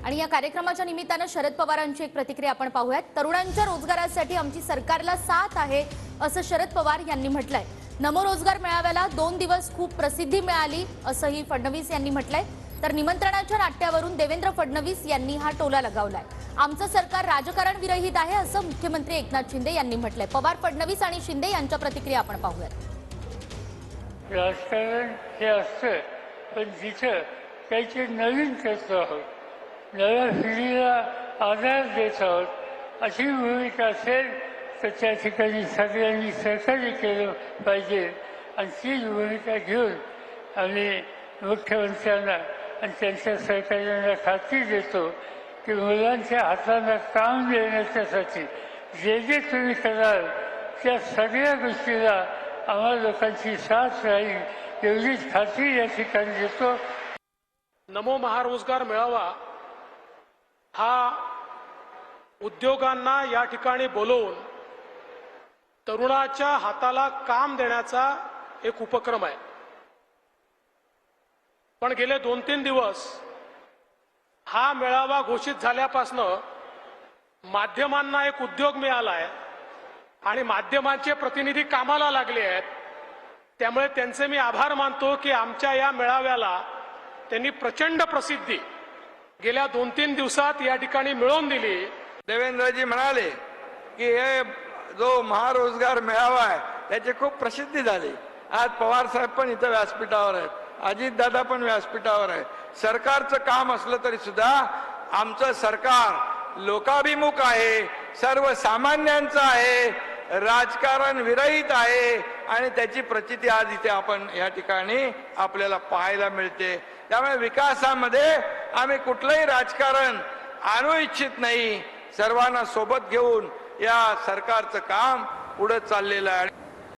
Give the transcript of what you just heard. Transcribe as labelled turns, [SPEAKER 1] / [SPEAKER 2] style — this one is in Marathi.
[SPEAKER 1] आणि या कार्यक्रमाच्या निमित्तानं शरद पवारांची एक प्रतिक्रिया आपण पाहूयात। तरुणांच्या रोजगारासाठी आमची सरकारला साथ आहे असं शरद पवार यांनी म्हटलंय। नमो रोजगार मेळाव्याला 2 दिवस खूप प्रसिद्धी मिळाली असंही फडणवीस यांनी म्हटलंय। तर निमंत्रणाच्या नाट्यावरून देवेंद्र फडणवीस यांनी हा टोला लगावलाय। आमचं सरकार राजकारण विरहित आहे असं मुख्यमंत्री एकनाथ शिंदे यांनी म्हटलंय। पवार, फडणवीस आणि शिंदे यांच्या प्रतिक्रिया आपण पाहूयात।
[SPEAKER 2] राजकारण हे असतं, पण जिथं काहीतरी नवीन करत आहोत, नव्या पिढीला आधार देत आहोत अशी भूमिका असेल तर त्या ठिकाणी सगळ्यांनी सहकार्य केलं पाहिजे। आणि तीच भूमिका घेऊन आम्ही मुख्यमंत्र्यांना आणि त्यांच्या सहकार्यांना खात्री देतो की मुलांच्या हाताला काम देण्यासाठी जे जे तुम्ही कराल त्या सगळ्या गोष्टीला आम्हा लोकांची साथ राहील एवढीच खात्री या ठिकाणी देतो।
[SPEAKER 3] नमो महारोजगार मेळावा हा उद्योगांना या ठिकाणी बोलवून तरुणाच्या हाताला काम देण्याचा एक उपक्रम आहे। पण गेले 2-3 दिवस हा मेळावा घोषित झाल्यापासून माध्यमांना एक उद्योग मिळाला आहे आणि माध्यमांचे प्रतिनिधी कामाला लागले आहेत। त्यामुळे त्यांचे मी आभार मानतो की आमच्या या मेळाव्याला त्यांनी प्रचंड प्रसिद्धी गेल्या 2-3 दिवसात या ठिकाणी मिळवून दिली।
[SPEAKER 4] देवेंद्रजी म्हणाले की हे जो महारोजगार मेळावा आहे त्याची खूप प्रसिद्धी झाली। आज पवार साहेब पण इथं व्यासपीठावर आहेत, अजितदादा पण व्यासपीठावर आहे। सरकारचं काम असलं तरी सुद्धा आमचं सरकार लोकाभिमुख आहे, सर्वसामान्यांचं आहे, राजकारण विरहित आहे आणि त्याची प्रचिती आज इथे आपण या ठिकाणी आपल्याला पाहायला मिळते। त्यामुळे विकासामध्ये आम्ही कुठलंही राजकारण आणू इच्छित नाही, सर्वांना सोबत घेऊन या सरकारचं काम पुढे चाललेलं आहे।